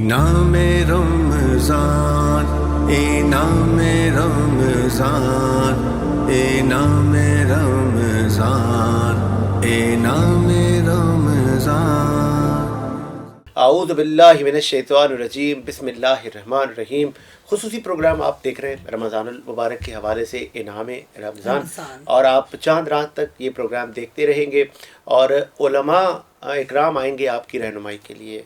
نام رمضان، اے نام رمضان، اے نام رمضان، اے نام رمضان۔ اعوذ باللہ من الشیطان الرجیم، بسم اللہ الرحمن الرحیم۔ خصوصی پروگرام آپ دیکھ رہے ہیں رمضان المبارک کے حوالے سے، انعام رمضان، اور آپ چاند رات تک یہ پروگرام دیکھتے رہیں گے، اور علماء اکرام آئیں گے آپ کی رہنمائی کے لیے۔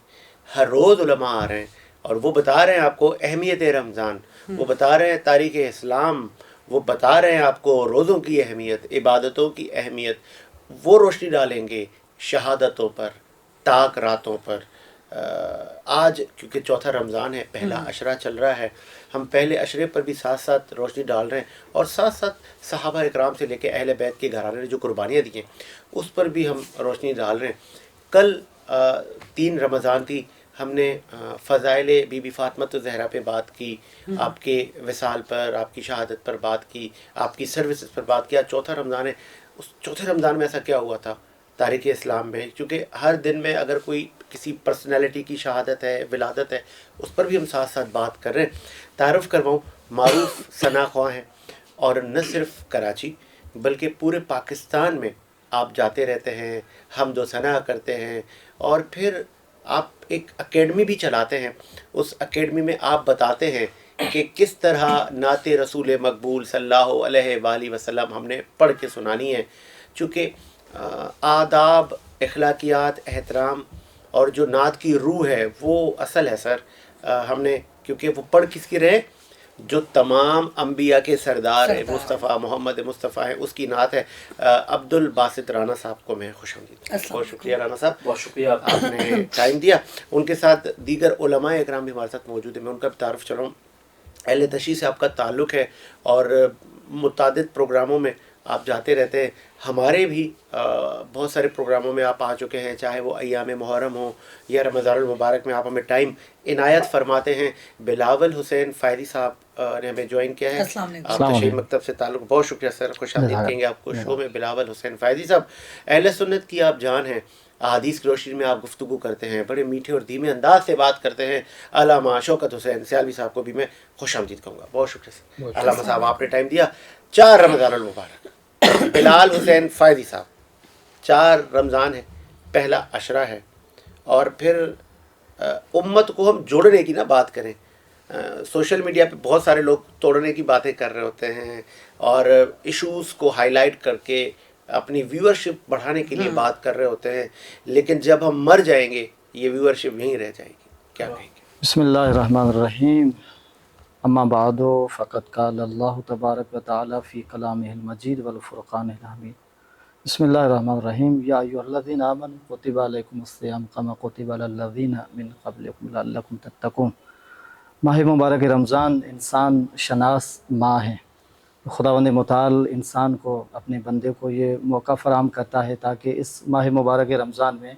ہر روز علماء آ رہے ہیں اور وہ بتا رہے ہیں آپ کو اہمیت رمضان، وہ بتا رہے ہیں تاریخ اسلام، وہ بتا رہے ہیں آپ کو روزوں کی اہمیت، عبادتوں کی اہمیت۔ وہ روشنی ڈالیں گے شہادتوں پر، تاک راتوں پر۔ آج کیونکہ چوتھا رمضان ہے، پہلا عشرہ چل رہا ہے، ہم پہلے عشرے پر بھی ساتھ ساتھ روشنی ڈال رہے ہیں، اور ساتھ ساتھ صحابہ اکرام سے لے کے اہل بیت کے گھرانے نے جو قربانیاں دی ہیں اس پر بھی ہم روشنی ڈال رہے ہیں۔ کل 3 رمضان تھی، ہم نے فضائل بی بی فاطمہ الزہرا پہ بات کی، آپ کے وصال پر، آپ کی شہادت پر بات کی، آپ کی سروسز پر بات کیا۔ چوتھا رمضان ہے، اس چوتھے رمضان میں ایسا کیا ہوا تھا تاریخ اسلام میں؟ کیونکہ ہر دن میں اگر کوئی کسی پرسنالٹی کی شہادت ہے، ولادت ہے، اس پر بھی ہم ساتھ ساتھ بات کر رہے ہیں۔ تعارف کرواؤں، معروف ثنا خواں ہیں، اور نہ صرف کراچی بلکہ پورے پاکستان میں آپ جاتے رہتے ہیں، حمد و ثنا کرتے ہیں، اور پھر آپ ایک اکیڈمی بھی چلاتے ہیں۔ اس اکیڈمی میں آپ بتاتے ہیں کہ کس طرح نعت رسول مقبول صلی اللہ علیہ وآلہ وسلم ہم نے پڑھ کے سنانی ہے۔ چونکہ آداب، اخلاقیات، احترام اور جو نعت کی روح ہے وہ اصل ہے سر۔ ہم نے کیونکہ وہ پڑھ کس کی رہے؟ جو تمام انبیاء کے سردار ہیں، مصطفیٰ محمد مصطفیٰ ہیں، اس کی نعت ہے۔ عبد الباسط رانا صاحب کو میں خوش آمدید۔ بہت شکریہ رانا صاحب، بہت شکریہ آپ نے ٹائم دیا۔ ان کے ساتھ دیگر علماء اکرام بھی ہمارے ساتھ موجود ہیں، میں ان کا بھی تعارف چلاؤں۔ اہل تشیع سے آپ کا تعلق ہے اور متعدد پروگراموں میں آپ جاتے رہتے ہیں۔ ہمارے بھی بہت سارے پروگراموں میں آپ آ چکے ہیں، چاہے وہ ایام محرم ہوں یا رمضان المبارک میں آپ ہمیں ٹائم عنایت فرماتے ہیں۔ بلاول حسین فائدی صاحب نے ہمیں جوائن کیا ہے، آپ تشیع مکتب سے تعلق۔ بہت شکریہ سر، خوش آمدید کہیں گے آپ کو شو میں۔ بلاول حسین فائدی صاحب اہل سنت کی آپ جان ہیں، احادیث کی روشنی میں آپ گفتگو کرتے ہیں، بڑے میٹھے اور دھیمے انداز سے بات کرتے ہیں۔ علامہ شوکت حسین سیالوی صاحب کو بھی میں خوش آمدید کہوں گا۔ بہت شکریہ سر، علامہ صاحب آپ نے ٹائم دیا۔ 4 رمضان المبارک، بلال حسین فائدی صاحب، 4 رمضان ہے، پہلا عشرہ ہے، اور پھر امت کو ہم جوڑنے کی نہ بات کریں۔ سوشل میڈیا پہ بہت سارے لوگ توڑنے کی باتیں کر رہے ہوتے ہیں اور ایشوز کو ہائی لائٹ کر کے اپنی ویورشپ بڑھانے کے لیے بات کر رہے ہوتے ہیں، لیکن جب ہم مر جائیں گے یہ ویورشپ یہیں رہ جائے گی۔ کیا کہیں گے؟ بسم اللہ الرحمن الرحیم، اما بعد فقد قال اللہ تبارک و تعالی فی کلامہ المجید والفرقان الحمید۔ بسم اللہ الرحمن الرحیم، یا ایھا الذین آمنوا کتب علیکم الصیام کما کتب علی الذین من قبلکم لعلکم تتقون۔ ماہ مبارک رمضان انسان شناس ماہ ہے۔ خداوند متعال انسان کو، اپنے بندے کو یہ موقع فراہم کرتا ہے تاکہ اس ماہ مبارک رمضان میں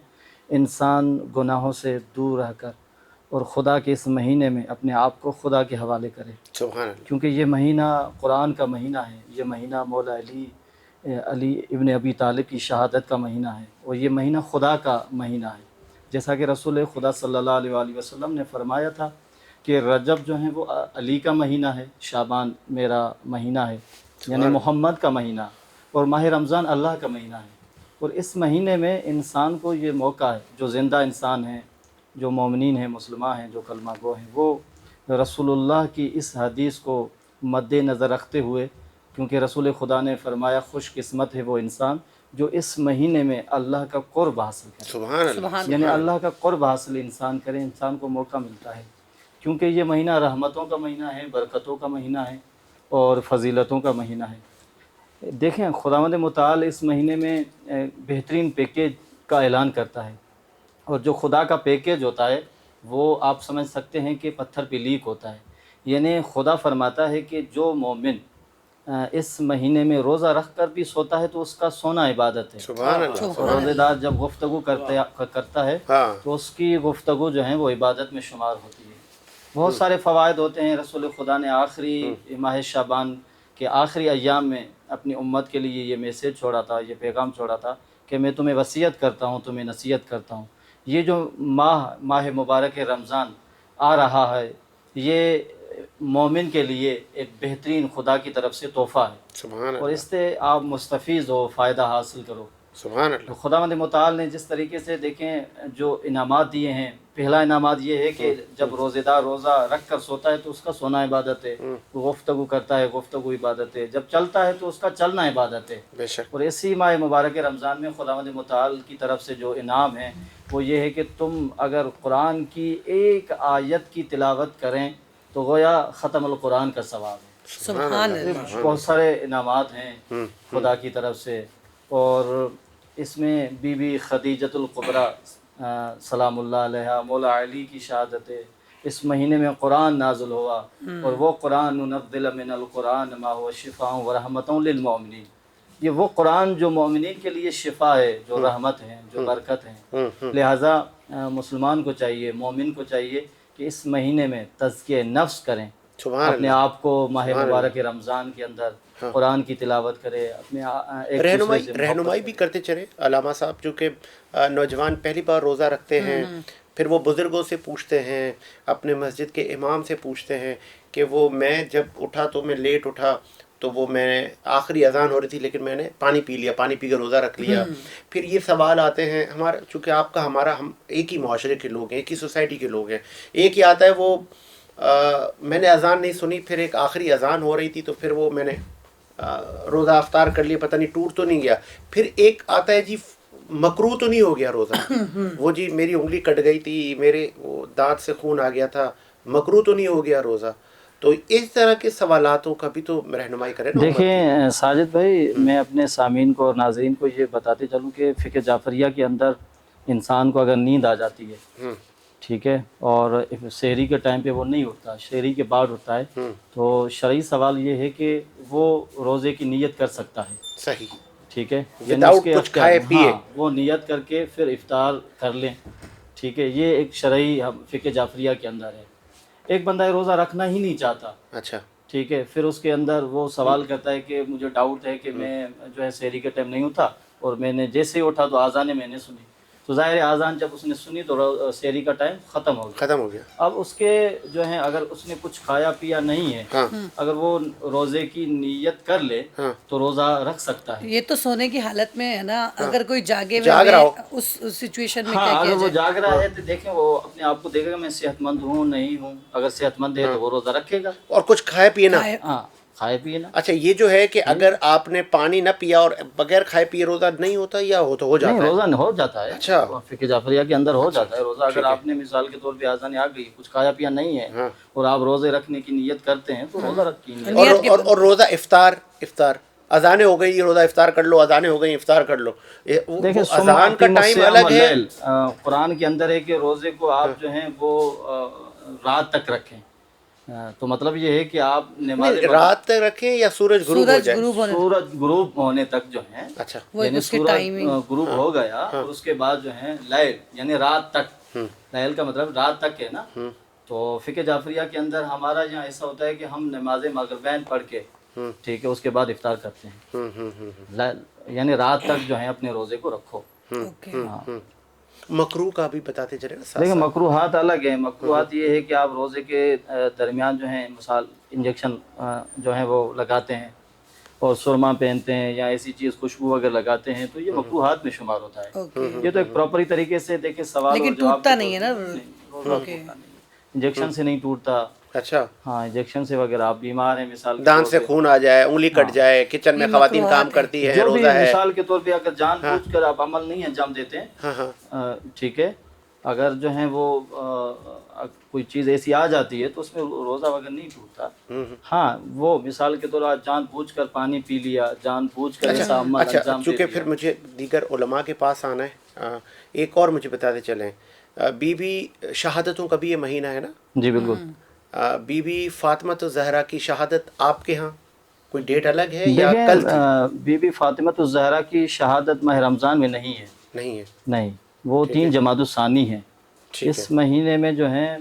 انسان گناہوں سے دور رہ کر اور خدا کے اس مہینے میں اپنے آپ کو خدا کے حوالے کرے، سبحان اللہ۔ کیونکہ یہ مہینہ قرآن کا مہینہ ہے، یہ مہینہ مولا علی ابن ابی طالب کی شہادت کا مہینہ ہے، اور یہ مہینہ خدا کا مہینہ ہے۔ جیسا کہ رسول خدا صلی اللہ علیہ وآلہ وسلم نے فرمایا تھا کہ رجب جو ہے وہ علی کا مہینہ ہے، شعبان میرا مہینہ ہے، یعنی محمد کا مہینہ، اور ماہ رمضان اللہ کا مہینہ ہے۔ اور اس مہینے میں انسان کو یہ موقع ہے، جو زندہ انسان ہیں، جو مومنین ہیں، مسلمان ہیں، جو کلمہ گو ہیں، وہ رسول اللہ کی اس حدیث کو مد نظر رکھتے ہوئے، کیونکہ رسول خدا نے فرمایا خوش قسمت ہے وہ انسان جو اس مہینے میں اللہ کا قرب حاصل کرے، سبحان اللہ، یعنی اللہ کا قرب حاصل انسان کرے، انسان کو موقع ملتا ہے، کیونکہ یہ مہینہ رحمتوں کا مہینہ ہے، برکتوں کا مہینہ ہے اور فضیلتوں کا مہینہ ہے۔ دیکھیں خداوند متعال اس مہینے میں بہترین پیکیج کا اعلان کرتا ہے، اور جو خدا کا پیکیج ہوتا ہے وہ آپ سمجھ سکتے ہیں کہ پتھر پہ لیک ہوتا ہے، یعنی خدا فرماتا ہے کہ جو مومن اس مہینے میں روزہ رکھ کر بھی سوتا ہے تو اس کا سونا عبادت ہے۔ سبحان اللہ، اور روزے دار جب گفتگو کرتا ہے تو اس کی گفتگو جو ہے وہ عبادت میں شمار ہوتی ہے۔ بہت سارے فوائد ہوتے ہیں۔ رسول خدا نے آخری ماہ شعبان کے آخری ایام میں اپنی امت کے لیے یہ میسیج چھوڑا تھا، یہ پیغام چھوڑا تھا کہ میں تمہیں وصیت کرتا ہوں، تمہیں نصیحت کرتا ہوں۔ یہ جو ماہ مبارک رمضان آ رہا ہے یہ مومن کے لیے ایک بہترین خدا کی طرف سے تحفہ ہے، سبحان اور اللہ، اس سے آپ مستفیض ہو، فائدہ حاصل کرو۔ سبحان تو اللہ، خداوند متعال نے جس طریقے سے دیکھیں جو انعامات دیے ہیں، پہلا انعامات یہ ہے کہ جب روزے دار روزہ رکھ کر سوتا ہے تو اس کا سونا عبادت ہے، وہ گفتگو کرتا ہے گفتگو عبادت ہے، جب چلتا ہے تو اس کا چلنا عبادت ہے۔ بے شک، اور اسی ماہ مبارک رمضان میں خداوند متعال کی طرف سے جو انعام ہے وہ یہ ہے کہ تم اگر قرآن کی ایک آیت کی تلاوت کریں تو گویا ختم القرآن کا ثواب ہے۔ سبحان اللہ۔ بہت سارے انعامات ہیں خدا کی طرف سے، اور اس میں بی بی خدیجۃ القبریٰ سلام اللہ علیہا مولا علی کی شہادت ہے۔ اس مہینے میں قرآن نازل ہوا، اور وہ قرآن ننزل من القرآن ما هو شفاء ورحمۃ للمؤمنین، یہ وہ قرآن جو مومنین کے لیے شفا ہے، جو رحمت ہے، جو برکت ہے۔ لہٰذا مسلمان کو چاہیے، مومن کو چاہیے کہ اس مہینے میں تزکیہ نفس کریں، سبحان اپنے اللہ، آپ کو ماہ مبارک رمضان کے اندر قرآن کی تلاوت کرے، اپنے ایک رہنمائی دوسرے سے رہنمائی بھی کرتے چلے علامہ صاحب، جو کہ نوجوان پہلی بار روزہ رکھتے ہیں، پھر وہ بزرگوں سے پوچھتے ہیں، اپنے مسجد کے امام سے پوچھتے ہیں کہ وہ میں جب اٹھا تو میں لیٹ اٹھا تو وہ میں آخری اذان ہو رہی تھی لیکن میں نے پانی پی لیا، پانی پی کے روزہ رکھ لیا۔ پھر یہ سوال آتے ہیں ہمارا، چونکہ آپ کا ہمارا ہم ایک ہی معاشرے کے لوگ ہیں، ایک ہی سوسائٹی کے لوگ ہیں، ایک ہی آتا ہے وہ میں نے اذان نہیں سنی، پھر ایک آخری اذان ہو رہی تھی تو پھر وہ میں نے روزہ افطار کر لیا، پتہ نہیں ٹوٹ تو نہیں گیا۔ پھر ایک آتا ہے جی مکروہ تو نہیں ہو گیا روزہ، وہ جی میری انگلی کٹ گئی تھی، میرے وہ دانت سے خون آ گیا تھا، مکروہ تو نہیں ہو گیا روزہ۔ تو اس طرح کے سوالاتوں کا بھی تو رہنمائی کریں نا۔ دیکھیں ساجد بھائی، میں اپنے سامعین کو اور ناظرین کو یہ بتاتے چلوں کہ فقہ جعفریہ کے اندر انسان کو اگر نیند آ جاتی ہے، ٹھیک ہے، اور سحری کے ٹائم پہ وہ نہیں اٹھتا، سحری کے بعد اٹھتا ہے، تو شرعی سوال یہ ہے کہ وہ روزے کی نیت کر سکتا ہے، صحیح، ٹھیک ہے، Without کچھ کھائے پیے، وہ نیت کر کے پھر افطار کر لیں، ٹھیک ہے، یہ ایک شرعی فقہ جعفریہ کے اندر ہے۔ ایک بندہ روزہ رکھنا ہی نہیں چاہتا، اچھا، ٹھیک ہے، پھر اس کے اندر وہ سوال کرتا ہے کہ مجھے ڈاؤٹ ہے کہ میں جو ہے سحری کے ٹائم نہیں اٹھا، اور میں نے جیسے ہی اٹھا تو اذان میں نے سنی، تو ظاہر اذان جب اس نے سنی تو سحری کا ٹائم ختم ہو گیا۔ ختم ہو گیا۔ اب اس کے جو ہے اگر اس نے کچھ کھایا پیا نہیں ہے، اگر وہ روزے کی نیت کر لے تو روزہ رکھ سکتا ہے۔ یہ تو سونے کی حالت میں ہے نا، اگر کوئی جاگے جاگ رہا ہو، اس سچویشن میں ہاں، کیا اگر کیا وہ جائے؟ جاگ رہا ہے تو دیکھیں وہ اپنے آپ کو دیکھے گا میں صحت مند ہوں نہیں ہوں، اگر صحت مند ہے تو وہ روزہ رکھے گا، اور کچھ کھائے پیے نا۔ ہاں، کھائے پیے نا۔ اچھا، یہ جو ہے کہ اگر آپ نے پانی نہ پیا اور بغیر کھائے پیے روزہ نہیں ہوتا یا ہو تو ہو نہیں، جاتا ہے؟ روزہ ہو جاتا ہے، اچھا، فقہ جعفریہ کے اندر ہو جاتا ہے روزہ۔ اگر آپ نے مثال کے طور پہ اذان آ گئی، کچھ کھایا پیا نہیں ہے اور آپ روزے رکھنے کی نیت کرتے ہیں تو روزہ رکھیں۔ اور روزہ افطار اذانیں ہو گئی، روزہ افطار کر لو، اذانیں ہو گئی افطار کر لو۔ دیکھیں اذان کا ٹائم الگ ہے، قرآن کے اندر ہے کہ روزے کو آپ جو ہیں وہ رات تک رکھیں، تو مطلب یہ ہے کہ آپ نماز رات تک رکھیں یا سورج غروب ہو جائے؟ سورج غروب ہونے تک جو ہے، اچھا، یعنی سورج غروب ہو گیا اور اس کے بعد جو ہے لیل یعنی رات تک، لیل کا مطلب رات تک ہے نا۔ تو فقہ جعفریہ کے اندر ہمارا یہاں ایسا ہوتا ہے کہ ہم نماز مغربین پڑھ کے، ٹھیک ہے، اس کے بعد افطار کرتے ہیں، یعنی رات تک جو ہے اپنے روزے کو رکھو۔ مکروہ کا بھی بتاتے چلے نا۔ دیکھیں مکروہات الگ ہیں، مکروہات یہ ہے کہ آپ روزے کے درمیان جو ہیں مثال انجیکشن جو ہیں وہ لگاتے ہیں اور سرما پہنتے ہیں یا ایسی چیز خوشبو اگر لگاتے ہیں تو یہ مکروہات میں شمار ہوتا ہے۔ یہ تو ایک پراپری طریقے سے دیکھیں سوال، لیکن ٹوٹتا نہیں ہے نا، انجیکشن سے نہیں ٹوٹتا۔ اچھا، ہاں، انجیکشن سے وغیرہ آپ بیمار ہیں، مثال دانت سے خون آ جائے، انگلی کٹ جائے، کچن میں خواتین کام کرتی ہے، جو بھی روزہ ہے، مثال کے طور پہ اگر جان بوجھ کر آپ عمل نہیں انجام دیتے ہیں، ٹھیک ہے، اگر جو ہے وہ کوئی چیز ایسی آ جاتی ہے تو اس میں روزہ وغیرہ نہیں ٹوٹتا۔ ہاں، وہ مثال کے طور پر جان بوجھ کر پانی پی لیا، جان بوجھ کر ایسا عمل اچھا، انجام دے چونکہ دیا۔ پھر مجھے دیگر علماء کے پاس آنا ہے، ایک اور مجھے بتاتے چلیں، بی بی شہادتوں کا بھی یہ مہینہ ہے نا؟ جی بالکل۔ بی بی فاطمہ الزہرا کی شہادت آپ کے ہاں کوئی ڈیٹ الگ ہے یا کل تھی؟ بی بی فاطمہ الزہرا کی شہادت ماہ رمضان میں نہیں ہے، نہیں ہے، نہیں، وہ 3 جمادی الثانی ہے۔ اس مہینے میں جو ہے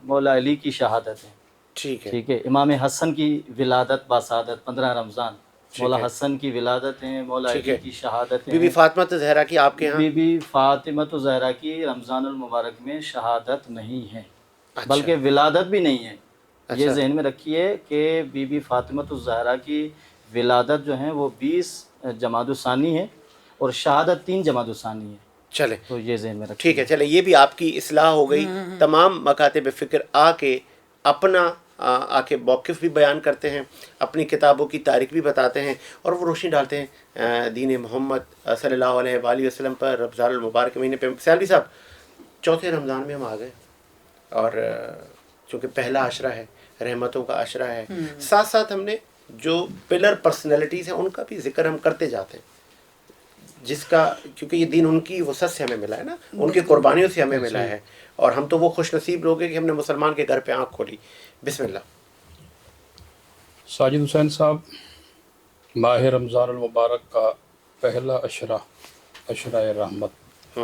مولا علی کی شہادت ہے، ٹھیک ہے، ٹھیک ہے، امام حسن کی ولادت باسعادت 15 رمضان، مولا حسن کی ولادت ہے، مولا علی کی شہادت بی بی ہے۔ فاطمہ الزہرا کی آپ کے ہاں؟ بی بی فاطمہ الزہرا کی رمضان المبارک میں شہادت نہیں ہے، بلکہ ولادت بھی نہیں ہے. یہ ذہن میں رکھیے کہ بی بی فاطمۃ الزہرا کی ولادت جو ہیں وہ 20 جمادی الثانی ہے اور شہادت 3 جمادی الثانی ہے. چلے تو یہ ذہن میں رکھیے. ٹھیک ہے، چلے یہ بھی آپ کی اصلاح ہو گئی. تمام مکاتب فکر آ کے اپنا موقف بھی بیان کرتے ہیں، اپنی کتابوں کی تاریخ بھی بتاتے ہیں اور وہ روشنی ڈالتے ہیں دین محمد صلی اللہ علیہ وآلہ وسلم پر، رمضان المبارک مہینے پہ. سیالوی صاحب، چوتھے رمضان میں ہم آ گئے اور چونکہ پہلا عشرہ ہے، رحمتوں کا عشرہ ہے، ساتھ ساتھ ہم نے جو پلر پرسنالٹیز ہیں ان کا بھی ذکر ہم کرتے جاتے ہیں، جس کا کیونکہ یہ دین ان کی وسعت سے ہمیں ملا ہے نا، ان کی قربانیوں سے ہمیں ملا ہے، اور ہم تو وہ خوش نصیب لوگ ہیں کہ ہم نے مسلمان کے گھر پہ آنکھ کھولی. بسم اللہ. ساجد حسین صاحب، ماہ رمضان المبارک کا پہلا عشرہ رحمت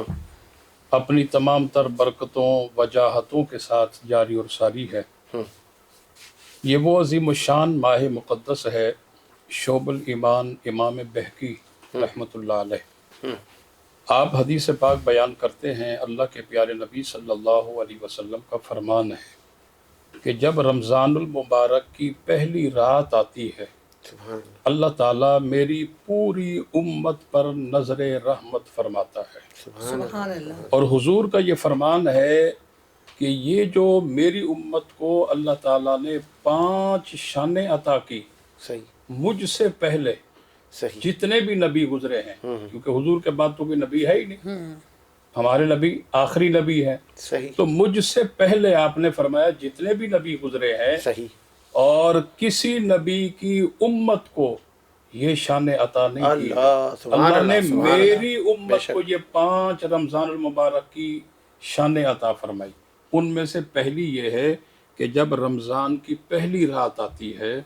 اپنی تمام تر برکتوں وجاہتوں کے ساتھ جاری اور ساری ہے. یہ وہ عظیم الشان ماہ مقدس ہے. شعب الایمان امام بہقی رحمۃ اللہ علیہ، آپ حدیث پاک بیان کرتے ہیں، اللہ کے پیارے نبی صلی اللہ علیہ وسلم کا فرمان ہے کہ جب رمضان المبارک کی پہلی رات آتی ہے، اللہ تعالیٰ میری پوری امت پر نظر رحمت فرماتا ہے. سبحان اللہ. اور حضور کا یہ فرمان ہے کہ یہ جو میری امت کو اللہ تعالیٰ نے 5 شانیں عطا کی، صحیح، مجھ سے پہلے صحیح، جتنے بھی نبی گزرے ہیں، کیونکہ حضور کے بعد تو کوئی نبی ہے ہی نہیں، ہمارے نبی آخری نبی ہے، صحیح، تو مجھ سے پہلے آپ نے فرمایا جتنے بھی نبی گزرے ہیں، صحیح، اور کسی نبی کی امت کو یہ شان عطا نہیں کی. اللہ سبحان اللہ نے اللہ، سبحان میری اللہ، بے امت شک، کو یہ 5 رمضان المبارک کی شان عطا فرمائی. ان میں سے پہلی یہ ہے کہ جب رمضان کی پہلی رات آتی ہے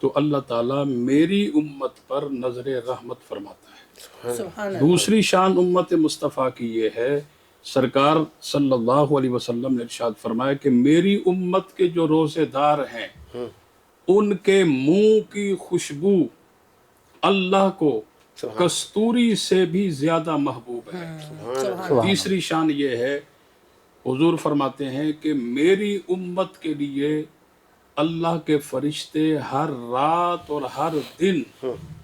تو اللہ تعالیٰ میری امت پر نظر رحمت فرماتا ہے. سبحان اللہ. دوسری شان امت مصطفیٰ کی یہ ہے، سرکار صلی اللہ علیہ وسلم نے ارشاد فرمایا کہ میری امت کے جو روزے دار ہیں ان کے منہ کی خوشبو اللہ کو کستوری سے بھی زیادہ محبوب ہے. تیسری شان یہ ہے، حضور فرماتے ہیں کہ میری امت کے لیے اللہ کے فرشتے ہر رات اور ہر دن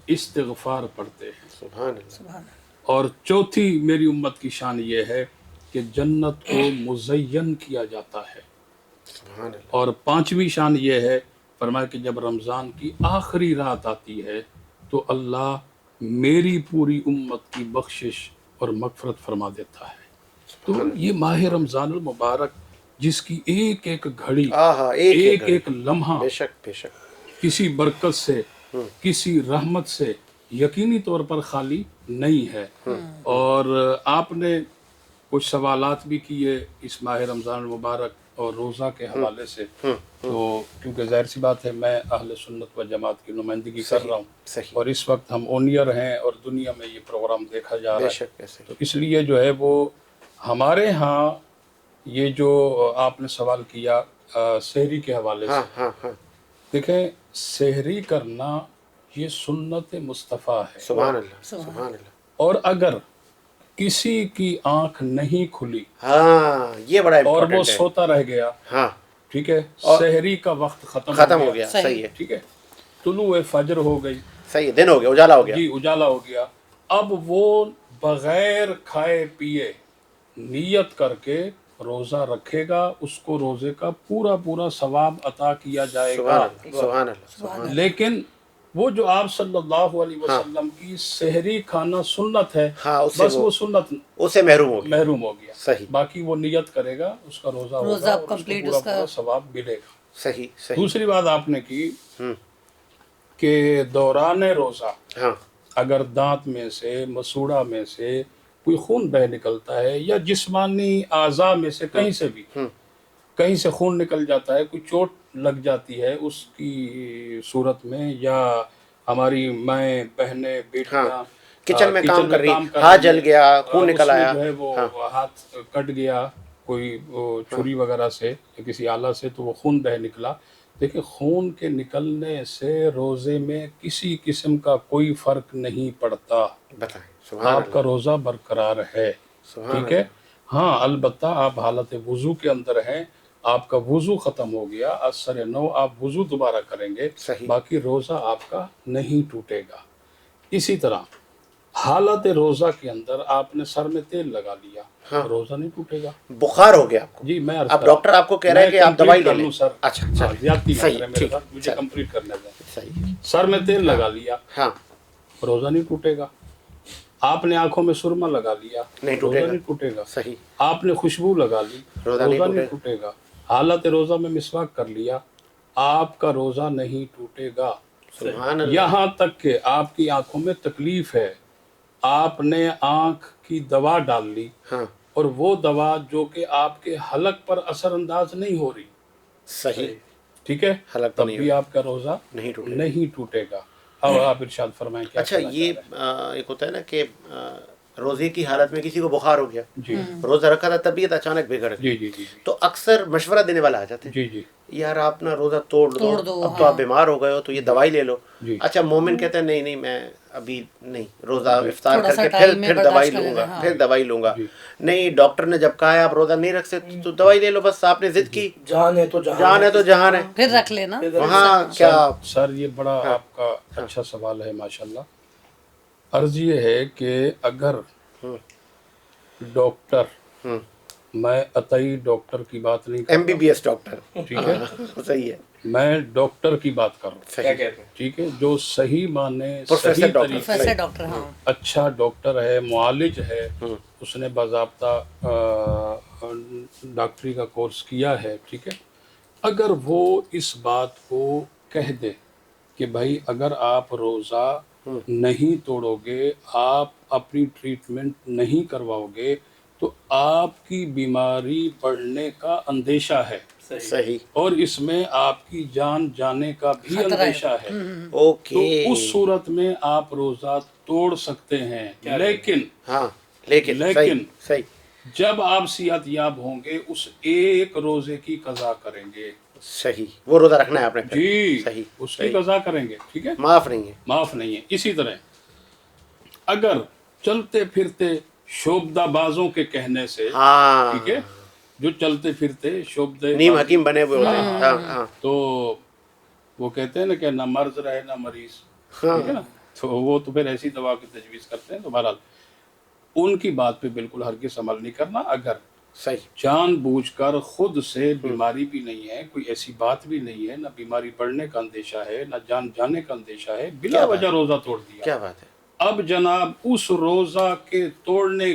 استغفار پڑھتے ہیں. سبحان اللہ، سبحان اللہ. اور چوتھی میری امت کی شان یہ ہے کہ جنت کو مزین کیا جاتا ہے. سبحان اللہ، اور 5ویں شان یہ ہے، فرمایا کہ جب رمضان کی آخری رات آتی ہے تو اللہ میری پوری امت کی بخشش اور مغفرت فرما دیتا ہے. تو یہ ماہ رمضان المبارک جس کی ایک ایک گھڑی، ایک لمحہ بے شک، بے شک، کسی برکت سے، کسی رحمت سے یقینی طور پر خالی نہیں ہے. اور آپ نے کچھ سوالات بھی کیے اس ماہ رمضان المبارک اور روزہ کے حوالے سے، تو کیونکہ ظاہر سی بات ہے میں اہل سنت و جماعت کی نمائندگی کر رہا ہوں، اور اس وقت ہم اونیئر ہیں اور دنیا میں یہ پروگرام دیکھا جا رہا ہے، تو اس لیے جو ہے وہ ہمارے ہاں یہ جو آپ نے سوال کیا سحری کے حوالے سے، دیکھیں سحری کرنا یہ سنت مصطفیٰ ہے. سبحان اللہ، سبحان اللہ. اور اگر کسی کی آنکھ نہیں کھلی یہ بڑا اور امپورٹنٹ وہ ہے، سوتا رہ گیا، ٹھیک ہے، سحری کا وقت ختم ہو گیا، صحیح ہے، ٹھیک ہے، طلوع فجر ہو گئی، صحیح ہے، دن ہو گیا، اجالا ہو گیا، جی اجالا ہو گیا، اب وہ بغیر کھائے پیے نیت کر کے روزہ رکھے گا، اس کو روزے کا پورا ثواب عطا کیا جائے گا. سبحان اللہ. لیکن وہ جو آپ صلی اللہ علیہ وسلم کی سحری کھانا سنت ہے، بس وہ سنت اسے محروم ہو گیا. صحیح. باقی وہ نیت کرے گا، اس کا روزہ ہوگا اور اس کو پورا ثواب ملے گا. صحیح. دوسری بات آپ نے کی کہ دوران روزہ اگر دانت میں سے، مسوڑا میں سے کوئی خون بہ نکلتا ہے یا جسمانی اعضاء میں سے کہیں سے بھی کہیں سے خون نکل جاتا ہے، کوئی چوٹ لگ جاتی ہے اس کی صورت میں، یا ہماری مائیں بہنیں بیٹیاں کچن میں کام کر رہی ہیں، ہاتھ جل گیا، خون نکل آیا، جو ہے وہ ہاتھ کٹ گیا کوئی چھری وغیرہ سے یا کسی آلہ سے تو وہ خون بہ نکلا. دیکھیں خون کے نکلنے سے روزے میں کسی قسم کا کوئی فرق نہیں پڑتا، آپ کا روزہ برقرار ہے، ٹھیک ہے. ہاں البتہ آپ حالت وضو کے اندر ہیں آپ کا وضو ختم ہو گیا، اثر نو آپ وضو دوبارہ کریں گے، صحیح۔ باقی روزہ آپ کا نہیں ٹوٹے گا۔ اسی طرح حالت روزہ کے اندر آپ نے سر میں تیل لگا لیا، روزہ نہیں ٹوٹے گا۔ بخار ہو گیا آپ کو، جی میں اب ڈاکٹر آپ کو کہہ رہا ہے کہ آپ دوائی لے لیں۔ سر اچھا اچھا، زیادتی نہ صحیح، کریں میرے ٹھیک، ساتھ، مجھے چل، کمپلیٹ کرنے دیں۔ صحیح، سر میں تیل لگا لیا، ہاں، روزہ نہیں ٹوٹے گا۔ آپ نے آنکھوں میں سرما لگا لیا، نہیں ٹوٹے روزہ گا، نہیں ٹوٹے گا۔ صحیح، آپ نے خوشبو لگا لی، روزہ روزہ نہیں نہیں ٹوٹے گا۔ حالت روزہ میں مسواک کر لیا، آپ کا روزہ نہیں ٹوٹے گا۔ سبحان اللہ، یہاں تک کہ آپ کی آنکھوں میں تکلیف ہے، آپ نے آنکھ کی دوا ڈال لی، ہاں، اور وہ دوا جو کہ آپ کے حلق پر اثر انداز نہیں ہو رہی، صحیح، ٹھیک ہے، حلق پر تب نہیں بھی آپ کا روزہ نہیں ٹوٹے گا۔ نہیں ٹوٹے گا۔ اب آپ ارشاد فرمائیں کیا اچھا، کہنا یہ چاہ رہے ہیں؟ ایک ہوتا ہے نا کہ روزے کی حالت میں کسی کو بخار ہو گیا، جی روزہ رکھا تھا، طبیعت اچانک بگڑ گئی، جی جی جی تو اکثر مشورہ دینے والا آ جاتے ہیں، جی جی یار آپ نا روزہ توڑ توڑ دو، دو، اب تو آپ بیمار ہو گئے ہو تو یہ دوائی لے لو۔ جی۔ اچھا، مومن کہتے ہیں نہیں نہیں، میں ابھی نہیں، روزہ افطار تھوڑا کر سا کے ٹائم میں پھر برداشت دوائی کر لوں گا، لینا، ہاں۔ پھر دوائی لوں گا۔ جی۔ نہیں، ڈاکٹر نے جب کہا ہے آپ روزہ نہیں رکھ سکتے تو دوائی لے لو، بس آپ نے ضد کی، جان ہے تو جان ہے تو جہان ہے، پھر رکھ لینا۔ وہاں کیا سر یہ بڑا آپ کا اچھا سوال ہے ماشاءاللہ۔ عرض یہ ہے کہ اگر ڈاکٹر، میں عطائی ڈاکٹر کی بات نہیں کر MBBS ڈاکٹر، ٹھیک ہے، صحیح ہے، میں ڈاکٹر کی بات کر رہا ہوں، صحیح، ٹھیک ہے، جو صحیح معنی پروفیسر صحیح ڈاکٹر، طریقے پروفیسر ڈاکٹر، ہاں، اچھا ڈاکٹر ہے، معالج ہے، اس نے باضابطہ ڈاکٹری کا کورس کیا ہے، ٹھیک ہے، اگر وہ اس بات کو کہہ دے کہ بھائی اگر آپ روزہ نہیں توڑو گے، آپ اپنی ٹریٹمنٹ نہیں کرواؤ گے تو آپ کی بیماری بڑھنے کا اندیشہ ہے، صحیح، اور اس میں آپ کی جان جانے کا بھی خطرہ ہے۔ اندیشہ ہے، تو اوکے، اس صورت میں آپ روزہ توڑ سکتے ہیں، لیکن ہاں، لیکن صحیح، صحیح، جب آپ صحت یاب ہوں گے اس ایک روزے کی قضا کریں گے، صحیح، وہ روزہ رکھنا ہے آپ نے پھر، جی صحیح، اس کی قضا کریں گے، ٹھیک ہے، معاف نہیں ہے، معاف نہیں ہے۔ اسی طرح اگر چلتے پھرتے شعبدہ بازوں کے کہنے سے، ہاں، ٹھیک ہے، جو چلتے پھرتے شعبدہ نیم حکیم بنے ہوئے ہوتے ہیں، ہاں ہاں، تو وہ کہتے ہیں نا کہ نہ مرض رہے نہ مریض، ٹھیک ہے نا، تو وہ تو پھر ایسی دوا کی تجویز کرتے ہیں، تو بہرحال ان کی بات پہ بالکل ہرگز عمل نہیں کرنا۔ اگر صحیح، جان بوجھ کر خود سے بیماری بھی نہیں ہے، کوئی ایسی بات بھی نہیں ہے، نہ بیماری بڑھنے کا اندیشہ ہے نہ جان جانے کا اندیشہ ہے، بلا وجہ روزہ توڑ دیا، کیا بات ہے، اب جناب اس روزہ کے توڑنے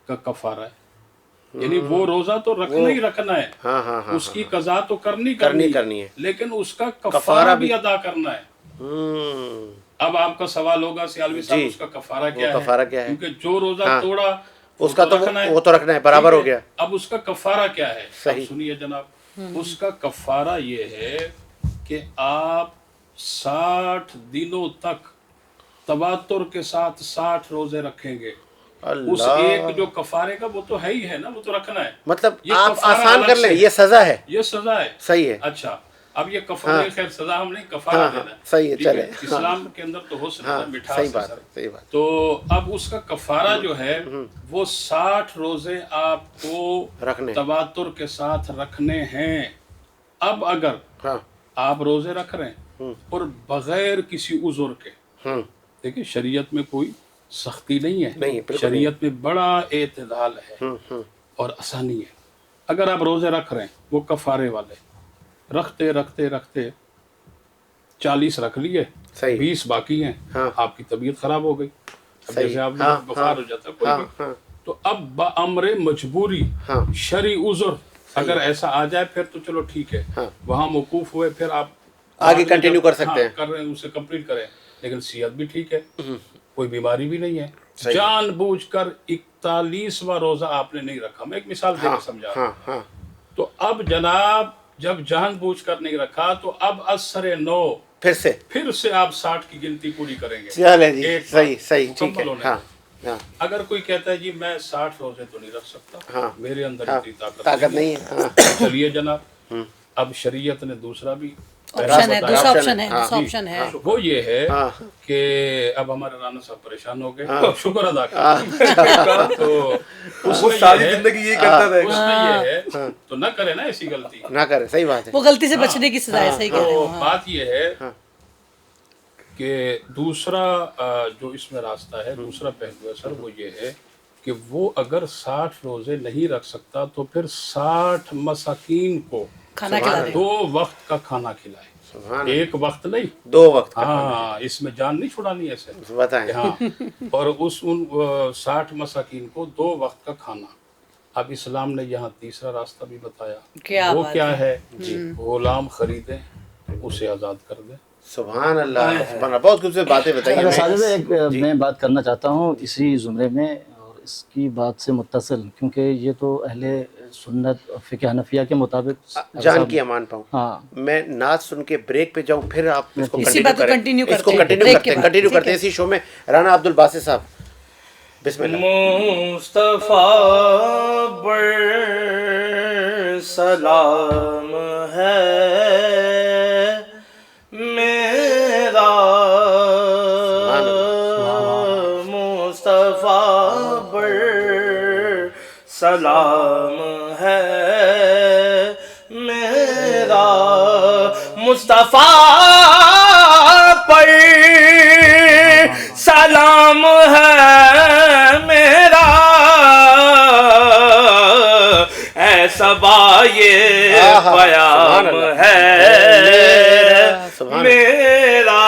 کا کفارہ ہے، یعنی وہ روزہ تو رکھنا ہی رکھنا ہے، ہاں ہاں ہاں، اس کی قضا تو کرنی کرنی ہے، لیکن اس کا کفارہ بھی ادا کرنا ہے۔ ہوں، اب آپ کا سوال ہوگا سیالوی صاحب جی، اس کا کفارہ کیا ہے؟ کفارہ کیا ہے؟ کیونکہ جو روزہ ہاں، توڑا اس کا تو رکھنا ہے، وہ تو رکھنا ہے، برابر ٹھیک ہو گیا، اب اس کا کفارہ کیا ہے؟ صحیح، اب سنیے جناب، اس کا کفارہ یہ ہے کہ آپ 60 دنوں تک تواتر کے ساتھ 60 روزے رکھیں گے۔ اس اللہ، ایک جو کفارے کا وہ تو ہے ہی ہے نا، وہ تو رکھنا ہے، مطلب یہ آپ کفارہ آسان الگ کر لیں، سے یہ سزا ہے، یہ سزا ہے، صحیح ہے، اچھا اب یہ کفارے خیر سزا ہم نہیں کفارہ ہاں، دینا ہے، صحیح ہے، ٹھیک چلے، اسلام کے اندر تو حسن ہے ہاں، نا، مٹھاس صحیح ہے بات سر۔ ہے، صحیح بات، تو اب اس کا کفارہ جو ہے وہ 60 روزے آپ کو رکھنے، تواتر کے ساتھ رکھنے ہیں۔ اب اگر ہاں، آپ روزے رکھ رہے ہیں اور بغیر کسی عذر کے، ہوں، دیکھیں شریعت میں کوئی سختی نہیں ہے، نہیں، بالکل شریعت میں بڑا اعتدال ہے اور آسانی ہے۔ اگر آپ روزے رکھ رہے ہیں وہ کفارے والے، رکھتے رکھتے رکھتے 40 رکھ لیے، صحیح، 20 باقی ہیں، ہاں، آپ کی طبیعت خراب ہو گئی، اب صحیح، جیسے آپ ہاں، لوگ بخار ہو جاتا ہے کوئی ہاں بھی، ہاں، تو اب بامر مجبوری ہاں، شرعی عذر اگر ایسا آ جائے پھر تو چلو ٹھیک ہے، ہاں، وہاں موقوف ہوئے، پھر آپ آگے کنٹینیو کر سکتے ہیں، کر رہے ہیں اسے کمپلیٹ کریں، لیکن صحت بھی ٹھیک ہے، کوئی بیماری بھی نہیں ہے، جان بوجھ کر 41واں روزہ آپ نے نہیں رکھا، میں ایک مثال دے کے سمجھا رہا ہوں، ہاں ہاں، تو اب جناب جب جان بوجھ کر نہیں رکھا تو اب اثر نو پھر سے آپ 60 کی گنتی پوری کریں گے، چلے جی، ایک صحیح بار صحیح، ٹھیک مکمل ہے، ہونے ہاں دیں۔ ہاں، اگر کوئی کہتا ہے جی میں 60 روزے تو نہیں رکھ سکتا، ہاں، میرے اندر ہاں، اتنی طاقت نہیں ہے، ہاں، چلیے جناب، اب شریعت نے دوسرا بھی آپشن ہے, دوسرا آپشن ہے, ہاں. دوسرا آپشن ہے. وہ یہ ہے ہاں. کہ اب ہمارے رانا صاحب پریشان ہو گئے, شکر ادا کریں. تو اس میں ساری یہ ہے, زندگی یہی کرتا رہے اس گا. میں یہ ہے تو نہ کرے نا ایسی غلطی. نہ کرے, صحیح بات ہے. وہ غلطی سے بچنے کی سزا ہے, صحیح کہہ رہے تو ہیں. بات یہ ہے کہ دوسرا جو اس میں راستہ ہے, دوسرا پہلو ہے سر, وہ یہ ہے کہ وہ اگر 60 روزے نہیں رکھ سکتا تو پھر 60 مساکین کو کھانا کھلا دے. 2 وقت کا کھانا کھلائے, سبحان ایک وقت نہیں. 2 وقت کا ہاں, اس میں جان نہیں چھڑانی ایسے. بتائیں. ہاں, اور ان 60 مساکین کو 2 وقت کا کھانا. اب اسلام نے یہاں تیسرا راستہ بھی بتایا. کیا وہ بات کیا ہے؟ غلام خریدیں, اسے آزاد کر دیں. سبحان اللہ, سبحان اللہ, بہت خوبصورت باتیں بتائی اگر ہیں. ساجد ایک میں بات کرنا چاہتا ہوں اسی زمرے میں اور اس کی بات سے متصل, کیونکہ یہ تو اہل سنت فقہ حنفیہ کے مطابق جان کی امان پاؤں. ہاں, میں نعت سن کے بریک پہ جاؤں, پھر آپ اس کو اسی بات کو continue اس کو کرتے ہیں, کنٹینیو break کرتے کے ہیں, بعد. کنٹینیو ٹھیک کرتے ہیں ہے. اسی شو میں. رانا عبد الباسط صاحب, بسم اللہ. مصطفیٰ بر سلام ہے میرا, مصطفیٰ بر سلام ہے میرا, مصطفیٰ پر سلام ہے میرا, ایسا یہ پیام ہے میرا.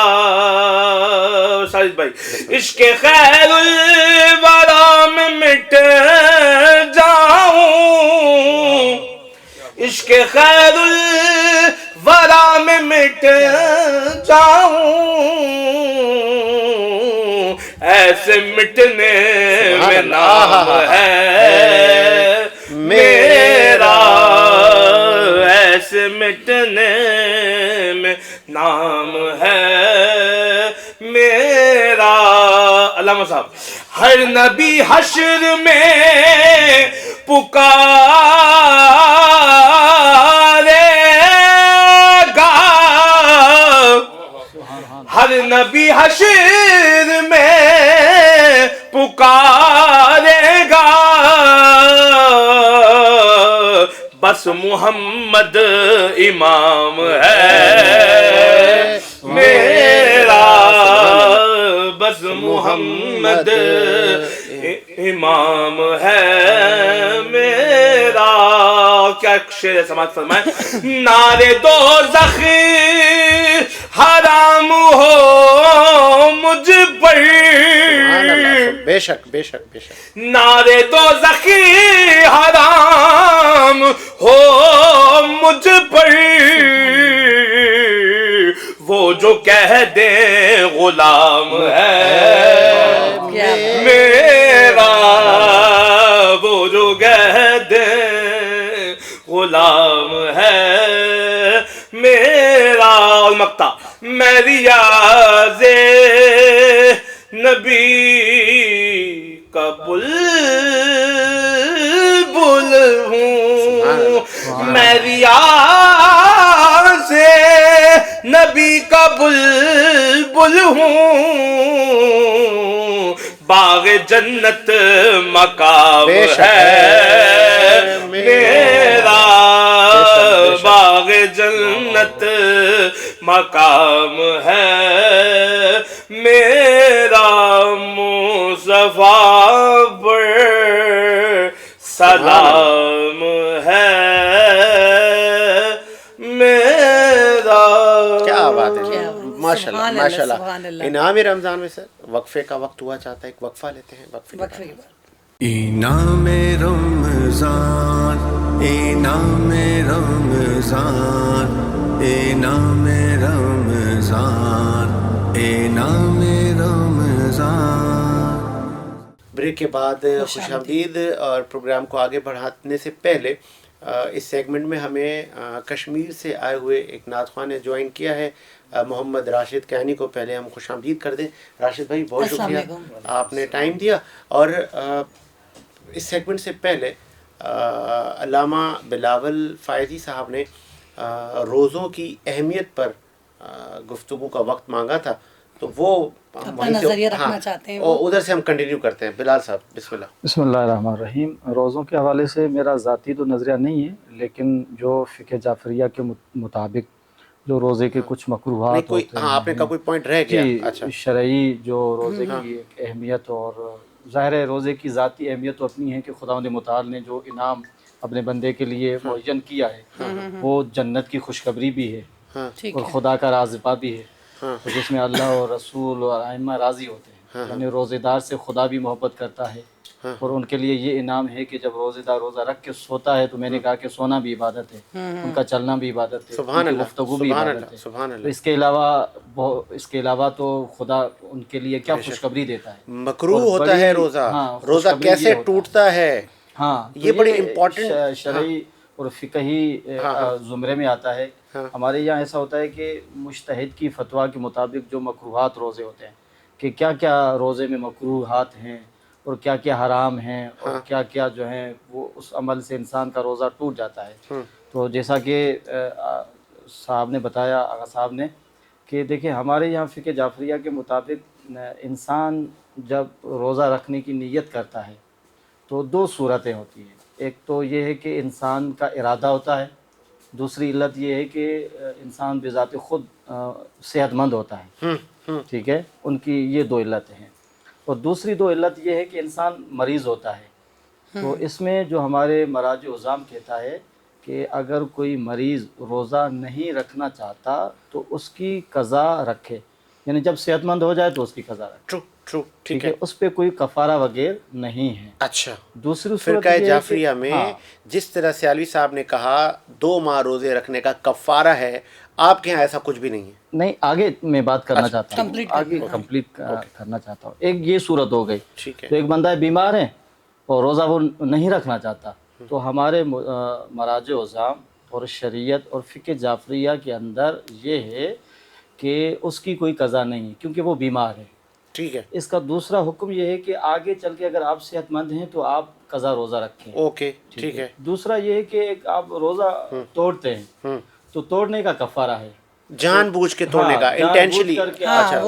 ساجد بھائی, عشق خیر الورا میں مٹ جاؤں, عشق خیر الورا میں مٹ جاؤں, ایسے مٹنے میں نام ہے میرا, ایسے مٹنے میں نام ہے میرا. علامہ صاحب, ہر نبی حشر میں پکارے گا, ہر نبی حشر میں پکارے گا, بس محمد امام ہے میرا, بس محمد امام ہے میرا. کیا شعر سماعت فرمائے, نعرے دوزخ حرام ہو مجھ پر, بے شک بے شک بے شک, نعرے دوزخ حرام ہو مجھ پر, وہ جو کہہ دے غلام ہے میرا, وہ جو کہہ دے غلام ہے میرا. المقطع, میں ریاض نبی کا بلبل ہوں, میں ریاض نبی کا بلبل ہوں, باغ جنت مقام ہے میرا, باغ جنت مقام ہے میرا, مصطفیٰ پر سلام ہے میرا. کیا بات ہے, کیا ماشاء اللہ سبحان اللہ, ماشاء سبحان اللہ. اللہ. انعام رمضان میں سر وقفے کا وقت ہوا چاہتا ہے, ایک وقفہ لیتے ہیں. وقفے کے بعد انعام رمضان, انعام رمضان, انعام رمضان, انعام رمضان. بریک کے بعد خوش آمدید. اور پروگرام کو آگے بڑھانے سے پہلے اس سیگمنٹ میں ہمیں کشمیر سے آئے ہوئے ایک نعت خواں نے جوائن کیا ہے, محمد راشد کہانی کو پہلے ہم خوش آمدید کر دیں. راشد بھائی بہت شکریہ, آپ نے ٹائم دیا. اور اس سیگمنٹ سے پہلے علامہ بلاول فائزی صاحب نے روزوں کی اہمیت پر گفتگو کا وقت مانگا تھا، تو وہ اپنا نظریہ رکھنا چاہتے ہیں اور ادھر سے ہم کنٹینیو کرتے ہیں. بلال صاحب بسم اللہ. بسم اللہ الرحمن الرحیم. روزوں کے حوالے سے میرا ذاتی تو نظریہ نہیں ہے، لیکن جو فقہ جعفریہ کے مطابق جو روزے کے کچھ مکروہات ہوتے ہیں، آپ نے کا کوئی پوائنٹ رہ گیا؟ اچھا، شرعی جو روزے کی ایک اہمیت، اور ظاہر ہے روزے کی ذاتی اہمیت تو اپنی ہے کہ خداوند متعال نے جو انعام اپنے بندے کے لیے معین کیا ہے وہ جنت کی خوشخبری بھی ہے اور خدا کا رازقہ بھی ہے، جس میں اللہ اور رسول اور ائمہ راضی ہوتے ہیں. یعنی روزے دار سے خدا بھی محبت کرتا ہے، اور ان کے لیے یہ انعام ہے کہ جب روزے دار روزہ رکھ کے سوتا ہے، تو میں نے کہا کہ سونا بھی عبادت ہے، ان کا چلنا بھی عبادت ہے، سبحان اللہ، گفتگو بھی عبادت ہے. سبحان تو اللہ. اس کے علاوہ تو خدا ان کے لیے کیا خوشخبری دیتا ہے. مکروہ ہوتا ہے روزہ. روزہ کیسے ٹوٹتا ہے، ہاں یہ بڑی امپورٹنٹ شرعی اور فقہی زمرے میں آتا ہے. ہمارے یہاں ایسا ہوتا ہے کہ مجتہد کی فتویٰ کے مطابق جو مکروہات روزے ہوتے ہیں، کہ کیا کیا روزے میں مکروہات ہیں اور کیا کیا حرام ہیں اور کیا کیا جو ہیں وہ اس عمل سے انسان کا روزہ ٹوٹ جاتا ہے. تو جیسا کہ صاحب نے بتایا، آغا صاحب نے، کہ دیکھیں ہمارے یہاں فقہ جعفریہ کے مطابق انسان جب روزہ رکھنے کی نیت کرتا ہے تو دو صورتیں ہوتی ہیں. ایک تو یہ ہے کہ انسان کا ارادہ ہوتا ہے، دوسری علت یہ ہے کہ انسان بذات خود صحت مند ہوتا ہے. ٹھیک ہے، ان کی یہ دو علتیں ہیں. اور دوسری دو علت یہ ہے کہ انسان مریض ہوتا ہے. تو اس میں جو ہمارے مراجع عظام کہتا ہے کہ اگر کوئی مریض روزہ نہیں رکھنا چاہتا تو اس کی قضا رکھے، یعنی جب صحت مند ہو جائے تو اس کی قضا رکھے. ٹرو، ٹھیک ہے. اس پہ کوئی کفارہ وغیرہ نہیں ہے. اچھا، دوسری فرقہ جعفریہ میں جس طرح سیالوی صاحب نے کہا 2 ماہ روزے رکھنے کا کفارہ ہے، آپ کے ہاں ایسا کچھ بھی نہیں ہے. نہیں، آگے میں بات کرنا چاہتا ہوں، آگے کمپلیٹ کرنا چاہتا ہوں. ایک یہ صورت ہو گئی، ٹھیک ہے. تو ایک بندہ بیمار ہے اور روزہ وہ نہیں رکھنا چاہتا، تو ہمارے مراجع عظام اور شریعت اور فقہ جعفریہ کے اندر یہ ہے کہ اس کی کوئی قضا نہیں، کیونکہ وہ بیمار ہے. ٹھیک ہے. اس کا دوسرا حکم یہ ہے کہ آگے چل کے اگر آپ صحت مند ہیں تو آپ قضا روزہ رکھیں. اوکے، ٹھیک ہے. دوسرا یہ ہے کہ آپ روزہ توڑتے ہیں تو توڑنے کا کفارہ ہے، جان بوجھ کے توڑنے کا، انٹینشنلی. اچھا،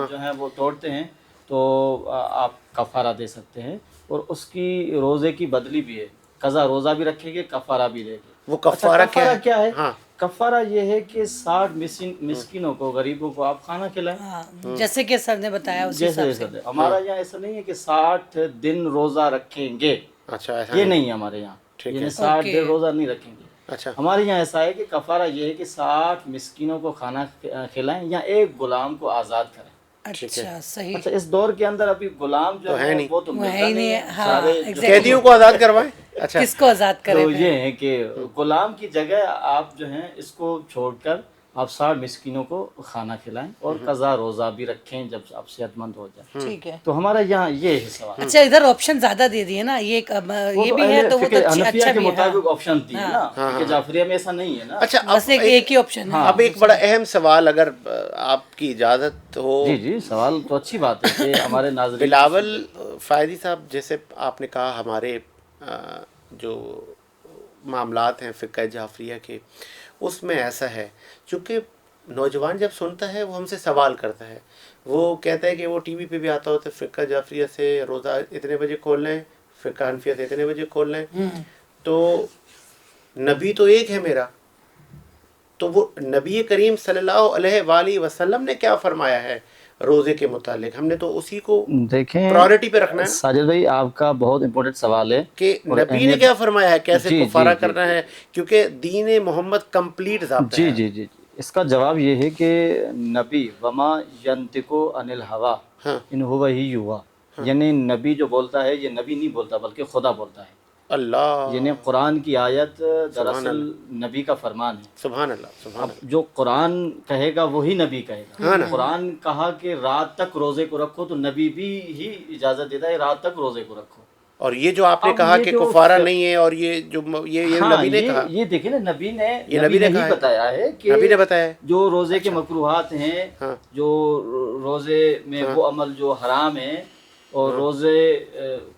جو ہے وہ توڑتے ہیں تو آپ کفارہ دے سکتے ہیں، اور اس کی روزے کی بدلی بھی ہے. قضا روزہ بھی رکھیں گے، کفارہ بھی دیں گے. وہ کفارہ کیا ہے؟ کفارہ یہ ہے کہ 60 مسکینوں کو، غریبوں کو آپ کھانا کھلائیں، جیسے کہ سر نے بتایا اسی حساب سے. ہمارا یہاں ایسا نہیں ہے کہ 60 دن روزہ رکھیں گے. اچھا، یہ نہیں ہے ہمارے یہاں، یعنی 60 دن روزہ نہیں رکھیں گے. اچھا، ہمارے یہاں ایسا ہے کہ کفارہ یہ ہے کہ 60 مسکینوں کو کھانا کھلائیں یا ایک غلام کو آزاد کریں. اچھا، صحیح. اچھا، اس دور کے اندر ابھی غلام جو ہے وہ تو ہے ہی نہیں ہے. ہاں، قیدیوں کو آزاد کروائیں. اچھا، کس کو آزاد کریں؟ تو یہ ہے کہ غلام کی جگہ آپ جو ہیں اس کو چھوڑ کر آپ 60 مسکینوں کو کھانا کھلائیں اور قضا روزہ بھی رکھیں جب آپ صحت مند ہو جائیں. ٹھیک ہے. تو ہمارا یہاں یہ ہے سوال. اچھا، ادھر آپشن زیادہ دے دیے نا، یہ بھی ہے تو وہ تو حنفیہ کے مطابق آپشن دی ہے نا، کہ جعفریہ میں ایسا نہیں ہے نا. اچھا، بس ایک ہی آپشن ہے. اب ایک بڑا اہم سوال اگر آپ کی اجازت ہو. جی، سوال تو اچھی بات ہے کہ ہمارے ناظرین. بلاول فائدی صاحب، جیسے آپ نے کہا ہمارے جو معاملات ہیں فقہ جعفریہ کے، اس میں ایسا ہے، چونکہ نوجوان جب سنتا ہے وہ ہم سے سوال کرتا ہے، وہ کہتا ہے کہ وہ ٹی وی پہ بھی آتا ہوتا ہے فقہ جعفریہ سے روزہ اتنے بجے کھول لیں، فقہ حنفیہ سے اتنے بجے کھول لیں. تو نبی تو ایک ہے میرا، تو وہ نبی کریم صلی اللہ علیہ وآلہ وسلم نے کیا فرمایا ہے روزے کے متعلق، ہم نے تو اسی کو دیکھیں پرائورٹی پہ رکھنا ہے. ساجد بھائی، آپ کا بہت امپورٹنٹ سوال ہے کہ نبی نے کیا فرمایا ہے، کیسے کفارہ کرنا ہے، کیونکہ دین محمد کمپلیٹ ضابطہ ہے. جی، اس کا جواب یہ ہے کہ نبی وما ینطق عن الہوی ان هو ہی یوحی، یعنی نبی جو بولتا ہے یہ نبی نہیں بولتا بلکہ خدا بولتا ہے. اللہ، یعنی قرآن کی آیت دراصل نبی کا فرمان ہے. سبحان اللہ، سبحان اب جو قرآن کہے گا وہی نبی کہے گا. قرآن کہا کہ رات تک روزے کو رکھو تو نبی بھی ہی اجازت دیتا ہے رات تک روزے کو رکھو. اور یہ جو آپ نے کہا کہ کفارہ نہیں ہے، اور یہ جو یہ نبی نے کہا، یہ دیکھیں نا، نبی نے نہیں بتایا ہے کہ نبی نے بتایا جو روزے کے مکروہات ہیں، جو روزے میں وہ عمل جو حرام ہیں، اور روزے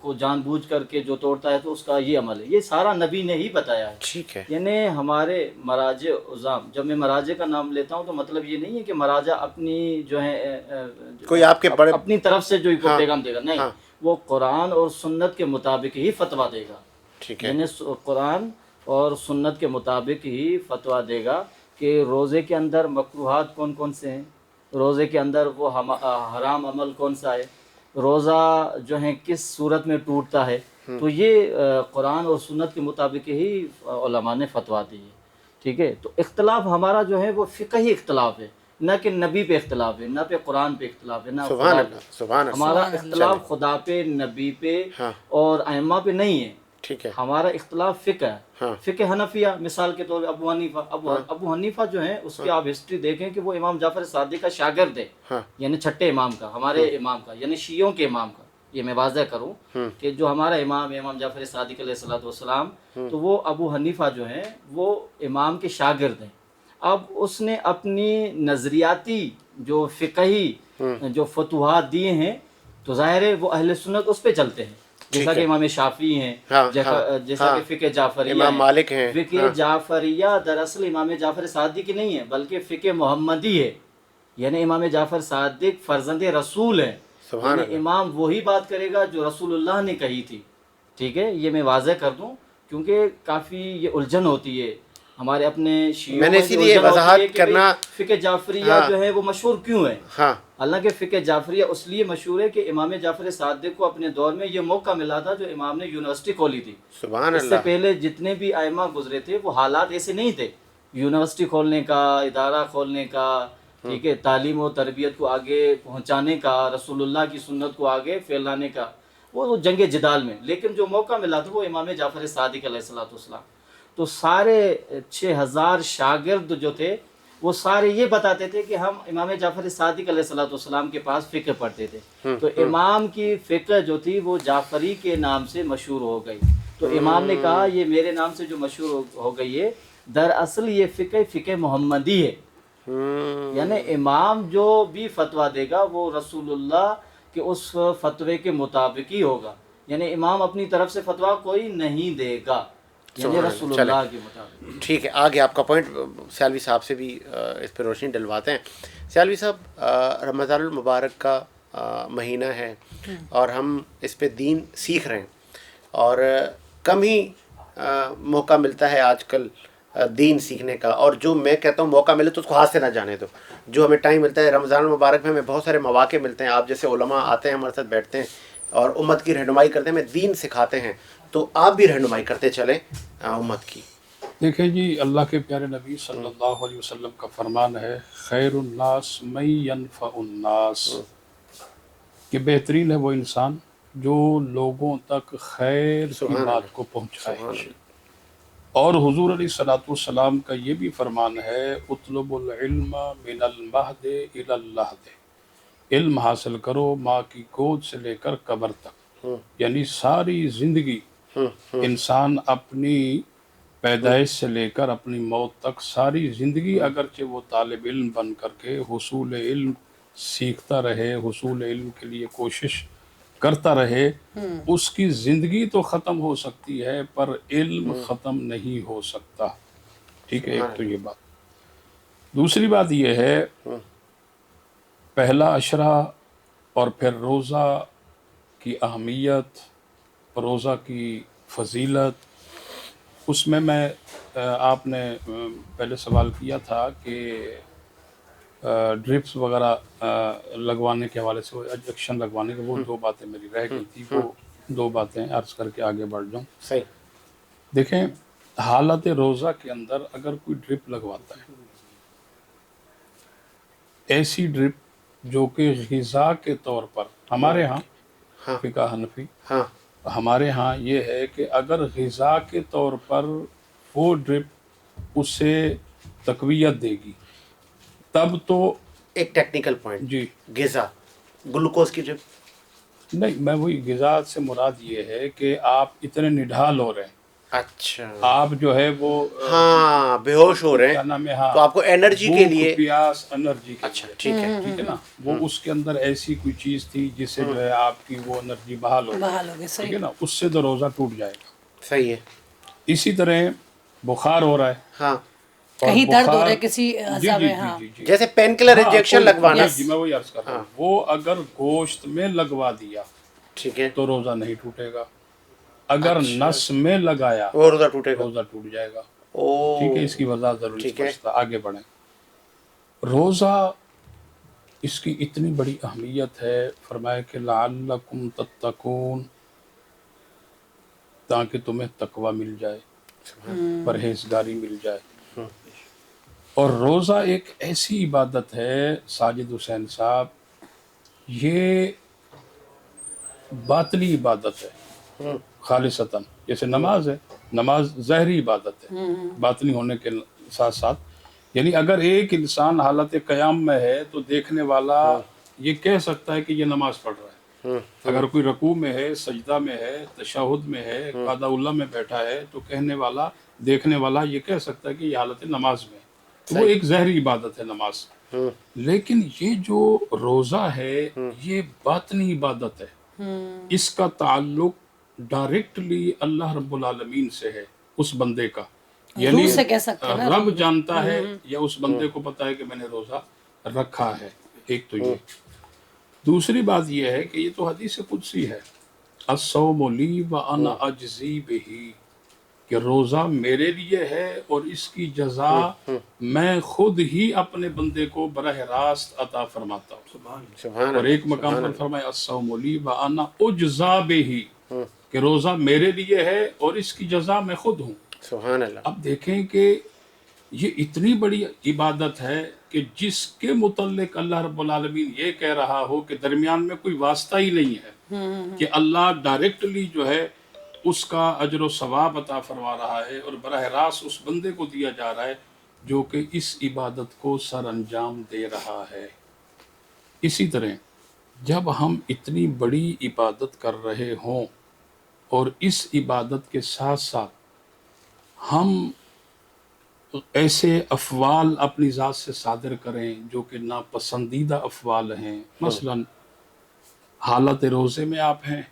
کو جان بوجھ کر کے جو توڑتا ہے تو اس کا یہ عمل ہے. یہ سارا نبی نے ہی بتایا ہے. ٹھیک ہے. یعنی ہمارے مراجع عظام، جب میں مراجع کا نام لیتا ہوں تو مطلب یہ نہیں ہے کہ مراجع اپنی جو ہے کوئی آپ کے بڑے اپنی طرف سے جو پیغام دے گا، نہیں، وہ قرآن اور سنت کے مطابق ہی فتویٰ دے گا. ٹھیک ہے. یعنی قرآن اور سنت کے مطابق ہی فتویٰ دے گا کہ روزے کے اندر مکروہات کون کون سے ہیں، روزے کے اندر وہ حرام عمل کون سا ہے، روزہ جو ہے کس صورت میں ٹوٹتا ہے. تو یہ قرآن اور سنت کے مطابق ہی علماء نے فتویٰ دی ہے. ٹھیک ہے. تو اختلاف ہمارا جو ہے وہ فقہی اختلاف ہے، نہ کہ نبی پہ اختلاف ہے، نہ پہ قرآن پہ اختلاف ہے، نہ سبحان اللہ، سبحان اللہ. ہمارا اختلاف خدا پہ، نبی پہ اور ائمہ پہ نہیں ہے. ٹھیک ہے. ہمارا اختلاف فقہ ہے. فقہ حنفیہ مثال کے طور پہ ابو حنیفہ جو ہے اس کی آپ ہسٹری دیکھیں کہ وہ امام جعفر صادق کا شاگرد ہے، یعنی چھٹے امام کا، ہمارے امام کا، یعنی شیعوں کے امام کا. یہ میں واضح کروں کہ جو ہمارا امام جعفر صادق علیہ الصلوۃ والسلام، تو وہ ابو حنیفہ جو ہیں وہ امام کے شاگرد ہیں. اب اس نے اپنی نظریاتی جو فقہی جو فتوحات دیے ہیں تو ظاہر ہے وہ اہل سنت اس پہ چلتے ہیں، جیسا کہ امام شافعی ہیں، جیسا کہ فقہ جعفریہ، امام مالک ہیں. فقہ جعفریہ دراصل امام جعفر صادق کی نہیں ہے بلکہ فقہ محمدی ہے. یعنی امام جعفر صادق فرزند رسول ہیں. یعنی امام وہی بات کرے گا جو رسول اللہ نے کہی تھی. ٹھیک ہے. یہ میں واضح کر دوں کیونکہ کافی یہ الجھن ہوتی ہے ہمارے اپنے شیعوں میں نے اسی لیے وضاحت کرنا، فقہ جعفریہ جو ہے وہ مشہور کیوں ہے. حالانکہ فقہ جعفریہ اس لیے مشہور ہے کہ امام جعفر صادق کو اپنے دور میں یہ موقع ملا تھا جو امام نے یونیورسٹی کھولی تھی. سبحان اس سے پہلے جتنے بھی ائمہ گزرے تھے وہ حالات ایسے نہیں تھے، یونیورسٹی کھولنے کا، ادارہ کھولنے کا، ٹھیک ہے، تعلیم و تربیت کو آگے پہنچانے کا، رسول اللہ کی سنت کو آگے پھیلانے کا، وہ جنگ جدال میں. لیکن جو موقع ملا تھا وہ امام جعفر صادق علیہ السلام. تو سارے 6000 شاگرد جو تھے وہ سارے یہ بتاتے تھے کہ ہم امام جعفر صادق علیہ السلام کے پاس فقہ پڑھتے تھے. تو امام کی فقہ جو تھی وہ جعفری کے نام سے مشہور ہو گئی. تو امام نے کہا یہ میرے نام سے جو مشہور ہو گئی ہے، دراصل یہ فقہ محمدی ہے. یعنی امام جو بھی فتویٰ دے گا وہ رسول اللہ کے اس فتوے کے مطابق ہی ہوگا. یعنی امام اپنی طرف سے فتویٰ کوئی نہیں دے گا، یعنی رسول اللہ کے مطابق. ٹھیک ہے. آگے آپ کا پوائنٹ سیالوی صاحب سے بھی اس پہ روشنی ڈلواتے ہیں. سیالوی صاحب، رمضان المبارک کا مہینہ ہے اور ہم اس پہ دین سیکھ رہے ہیں، اور کم ہی موقع ملتا ہے آج کل دین سیکھنے کا. اور جو میں کہتا ہوں موقع ملے تو اس کو ہاتھ سے نہ جانے دو. جو ہمیں ٹائم ملتا ہے رمضان المبارک میں، ہمیں بہت سارے مواقع ملتے ہیں. آپ جیسے علماء آتے ہیں ہمارے ساتھ بیٹھتے ہیں اور امت کی رہنمائی کرتے ہیں، ہمیں دین سکھاتے ہیں. تو آپ بھی رہنمائی کرتے چلیں امت کی. دیکھیں جی، اللہ کے پیارے نبی صلی اللہ علیہ وسلم کا فرمان ہے، خیر الناس من ینفع الناس، کہ بہترین ہے وہ انسان جو لوگوں تک خیر کی بات کو پہنچائے. اور حضور علیہ الصلوۃ والسلام کا یہ بھی فرمان ہے، اطلب العلم من المہد الی اللحد، علم حاصل کرو ماں کی گود سے لے کر قبر تک. یعنی ساری زندگی انسان اپنی پیدائش سے لے کر اپنی موت تک ساری زندگی اگرچہ وہ طالب علم بن کر کے حصول علم سیکھتا رہے، حصول علم کے لیے کوشش کرتا رہے، اس کی زندگی تو ختم ہو سکتی ہے پر علم ختم نہیں ہو سکتا. ٹھیک ہے. ایک تو یہ بات. دوسری بات یہ ہے، پہلا عشرہ اور پھر روزہ کی اہمیت، روزہ کی فضیلت، اس میں آپ نے پہلے سوال کیا تھا کہ ڈرپس وغیرہ لگوانے کے حوالے سے، انجیکشن لگوانے کے، وہ دو باتیں میری رہ گئی تھی، وہ دو باتیں عرض کر کے آگے بڑھ جاؤں. صحیح. دیکھیں، حالت روزہ کے اندر اگر کوئی ڈرپ لگواتا ہے، ایسی ڈرپ جو کہ غذا کے طور پر، ہمارے ہاں فقہ حنفی، ہمارے ہاں یہ ہے کہ اگر غذا کے طور پر وہ ڈرپ اسے تقویت دے گی تب تو ایک ٹیکنیکل پوائنٹ، جی، غذا، گلوکوز کی ڈرپ نہیں، میں وہی غذا سے مراد یہ ہے کہ آپ اتنے نڈھال ہو رہے ہیں اچھا آپ جو ہے وہ ہاں بے ہوش ہو رہے کیا ہیں نام ہے، ہاں تو آپ کو انرجی کے بھوک لیے. پیاس انرجی کے اچھا لیے، ٹھیک ہے. ٹھیک ہے نا، وہ اس کے اندر ایسی کوئی چیز تھی جس سے جو ہے آپ کی وہ انرجی بحال ہو بحال ہو گئے، ٹھیک صحیح. ہے نا، اس سے تو روزہ ٹوٹ جائے گا. صحیح ہے. اسی طرح بخار ہو رہا ہے ہاں اور کہیں درد ہو بخار، رہا ہے کسی جی اعضاء جی میں، جی ہاں جی جی، جیسے پین کلر ہاں انجیکشن کوئی، لگوانا. جی میں وہی عرض کر رہا ہوں، وہ اگر گوشت میں لگوا دیا ٹھیک ہے. تو روزہ نہیں ٹوٹے گا، اگر اچھا نس میں لگایا وہ روزہ ٹوٹے گا. روزہ ٹوٹ جائے گا. او ٹھیک ہے، اس کی وضاحت ضروری ٹھیک ہے. سمجھتا. آگے بڑھیں. روزہ اس کی اتنی بڑی اہمیت ہے، فرمایا کہ لعلکم تتقون، تاکہ تمہیں تقوی مل جائے، پرہیزگاری مل جائے. اور روزہ ایک ایسی عبادت ہے ساجد حسین صاحب، یہ باطنی عبادت ہے خالصتاً. جیسے نماز ہے، نماز ظاہری عبادت ہے باطنی ہونے کے ساتھ ساتھ. یعنی اگر ایک انسان حالت قیام میں ہے تو دیکھنے والا یہ کہہ سکتا ہے کہ یہ نماز پڑھ رہا ہے. اگر کوئی رکوع میں ہے، سجدہ میں ہے، تشہد میں ہے، قعدہ اللہ میں بیٹھا ہے، تو کہنے والا، دیکھنے والا یہ کہہ سکتا ہے کہ یہ حالت نماز میں ہے. وہ ایک ظاہری عبادت ہے نماز. لیکن یہ جو روزہ ہے یہ باطنی عبادت ہے. اس کا تعلق ڈائریکٹلی اللہ رب العالمین سے ہے، اس بندے کا. یعنی روح سے کہہ سکتے ہیں نا، رب جانتا ہے یا اس بندے کو پتا ہے کہ میں نے روزہ رکھا ہے. ایک تو یہ. دوسری بات یہ ہے کہ یہ تو حدیث قدسی ہے، الصوم لی وانا اجزی بہ، کہ روزہ میرے لیے ہے اور اس کی جزا میں خود ہی اپنے بندے کو براہ راست عطا فرماتا ہوں. سبحان اور اللہ. ایک مقام پر فرمایا الصوم لی وانا اجزا بہ، کہ روزہ میرے لیے ہے اور اس کی جزا میں خود ہوں. سبحان اللہ. اب دیکھیں کہ یہ اتنی بڑی عبادت ہے کہ جس کے متعلق اللہ رب العالمین یہ کہہ رہا ہو کہ درمیان میں کوئی واسطہ ہی نہیں ہے، کہ اللہ ڈائریکٹلی جو ہے اس کا اجر و ثواب عطا فرما رہا ہے اور براہ راست اس بندے کو دیا جا رہا ہے جو کہ اس عبادت کو سر انجام دے رہا ہے. اسی طرح جب ہم اتنی بڑی عبادت کر رہے ہوں اور اس عبادت کے ساتھ ساتھ ہم ایسے افعال اپنی ذات سے صادر کریں جو کہ ناپسندیدہ افعال ہیں، مثلا حالت روزے میں آپ ہیں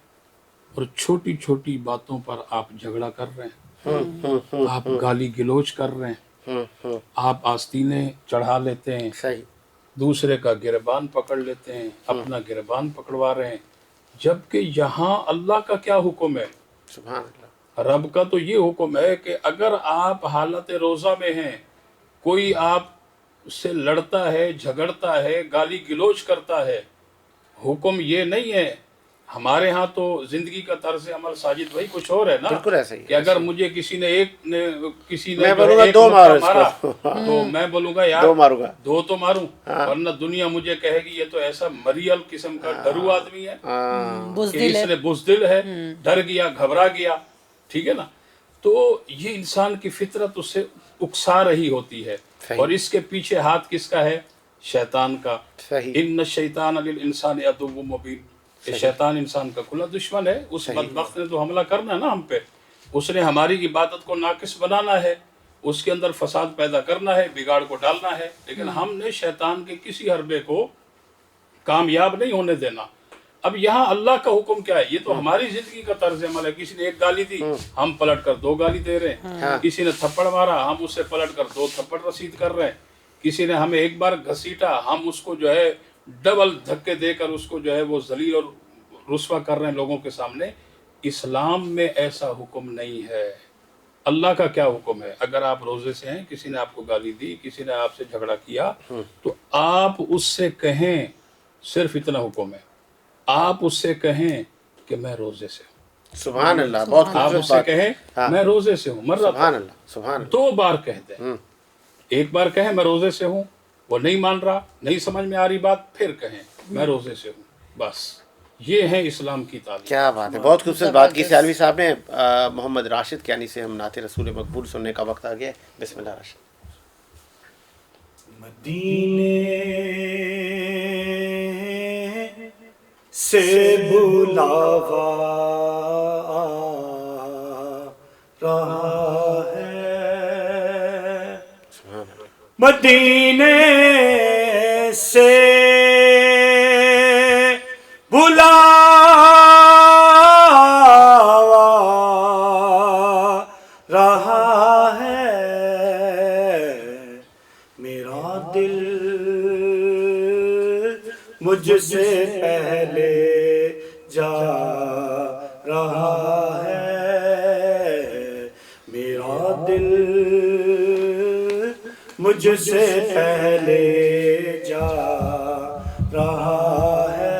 اور چھوٹی چھوٹی باتوں پر آپ جھگڑا کر رہے ہیں، آپ گالی گلوچ کر رہے ہیں، آپ آستینیں چڑھا لیتے ہیں، صحیح. دوسرے کا گریبان پکڑ لیتے ہیں، اپنا گریبان پکڑوا رہے ہیں، جبکہ یہاں اللہ کا کیا حکم ہے؟ سبحان اللہ. رب کا تو یہ حکم ہے کہ اگر آپ حالت روزہ میں ہیں، کوئی آپ سے لڑتا ہے، جھگڑتا ہے، گالی گلوچ کرتا ہے، حکم یہ نہیں ہے. ہمارے ہاں تو زندگی کا طرز عمل ساجد بھائی کچھ اور ہے نا، بالکل ایسا ہی ہے. کہ اگر مجھے کسی نے میں بولوں گا دو مارو اس مارا کو. تو میں بولوں گا یار دو ماروں گا. دو تو ماروں، ورنہ دنیا مجھے کہے گی یہ تو ایسا مریل قسم کا ڈرو آدمی ہے کہ بزدل اس ہے. نے بزدل ہے، ڈر گیا، گھبرا گیا. ٹھیک ہے نا. تو یہ انسان کی فطرت اس سے اکسا رہی ہوتی ہے، اور اس کے پیچھے ہاتھ کس کا ہے؟ شیطان کا. صحیح. ان الشیطان للانسان عدو مبین، کہ شیطان انسان کا کھلا دشمن ہے. اس بدبخت نے تو حملہ کرنا ہے نا ہم پہ، اس نے ہماری عبادت کو ناقص بنانا ہے، اس کے اندر فساد پیدا کرنا ہے، بگاڑ کو ڈالنا ہے. لیکن ہم نے شیطان کے کسی حربے کو کامیاب نہیں ہونے دینا. اب یہاں اللہ کا حکم کیا ہے؟ یہ تو ہماری زندگی کا طرز عمل ہے. کسی نے ایک گالی دی، ہم پلٹ کر دو گالی دے رہے ہیں. کسی نے تھپڑ مارا، ہم اس سے پلٹ کر دو تھپڑ رسید کر رہے ہیں. کسی نے ہمیں ایک بار گھسیٹا، ہم اس کو جو ہے ڈبل دھکے دے کر اس کو جو ہے وہ ذلیل اور رسوا کر رہے ہیں لوگوں کے سامنے. اسلام میں ایسا حکم نہیں ہے. اللہ کا کیا حکم ہے؟ اگر آپ روزے سے ہیں، کسی نے آپ کو گالی دی، کسی نے آپ سے جھگڑا کیا، تو آپ اس سے کہیں، صرف اتنا حکم ہے، آپ اس سے کہیں کہ میں روزے سے ہوں. سبحان اللہ. بہت آپ خوبصورت اس سے بات. کہیں میں روزے سے ہوں. سبحان اللہ. سبحان اللہ. 2 بار کہہ دیں. ایک بار کہیں میں روزے سے ہوں، وہ نہیں مان رہا، نہیں سمجھ میں آ رہی بات، پھر کہیں میں روزے سے ہوں. بس یہ ہے اسلام کی تعلیم. کیا بات ہے. بہت خوبصورت بات کی سیالوی صاحب نے. محمد راشد کیانی سے ہم نعت رسول مقبول سننے کا وقت آ گیا ہے. بسم اللہ راشد. مدینے سے بلاوا رہا ہے مدینے سے بلاوا رہا ہے میرا دل مجھ سے پہلے جا رہا ہے میرا دل مجھ سے پہلے جا رہا ہے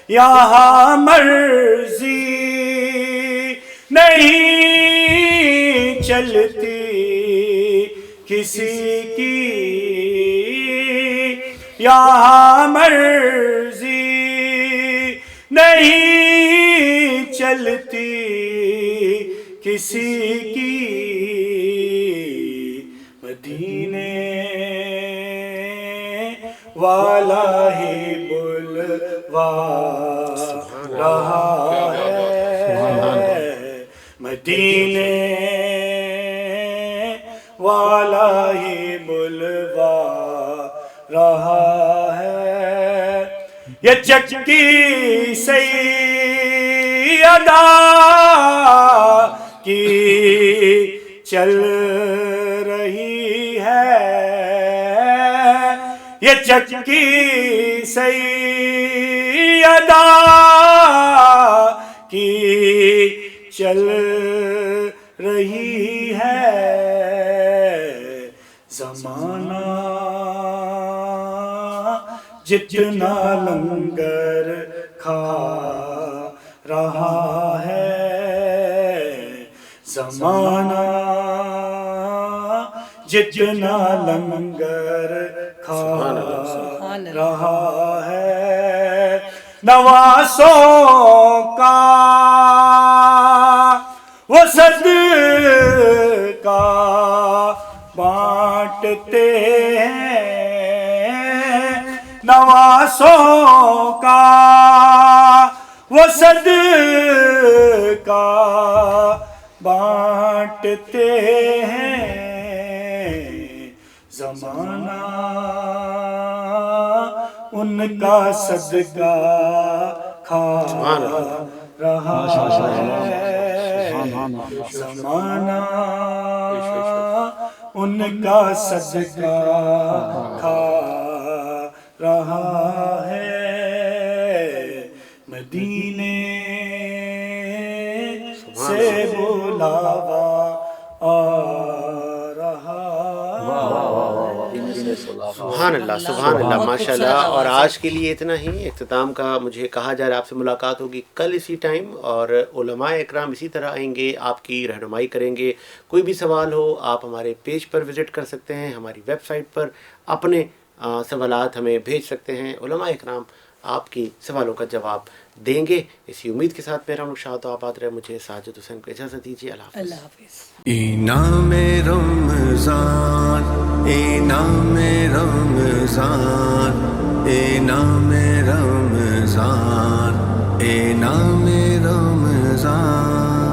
یہاں مرضی نہیں چلتی کسی کی یہاں مرضی نہیں چلتی کسی کی مدینے والا ہی بلوا رہا ہے مدینے والا ہی بلوا رہا ہے یہ چکی سیدہ کی چل رہی ہے یہ چکی سیدہ کی چل رہی ہے زمانہ جتنا لنگر کھا رہا ہے زمانہ جتنا لنگر کھا رہا ہے نواسوں کا وہ صدقہ بانٹتے ہیں نواسوں کا وہ صدقہ بانٹتے ہیں زمانہ ان کا صدقہ کھا رہا ہے زمانہ ان کا صدقہ کھا رہا ہے مدینے سے بلاوا آ رہا سبحان اللہ سبحان اللہ ماشاء اللہ. اور آج کے لیے اتنا ہی. اختتام کا مجھے کہا جا رہا ہے آپ سے ملاقات ہوگی کل اسی ٹائم اور علماء اکرام اسی طرح آئیں گے آپ کی رہنمائی کریں گے. کوئی بھی سوال ہو آپ ہمارے پیج پر وزٹ کر سکتے ہیں ہماری ویب سائٹ پر اپنے سوالات ہمیں بھیج سکتے ہیں. علماء اکرام آپ کی سوالوں کا جواب دیں گے. اسی امید کے ساتھ میرا نقشات آباد رہے. مجھے ساجد حسین کو اجازت دیجیے. اللہ حافظ. انعام رمضان انعام رمضان انعام رمضان انعام رمضان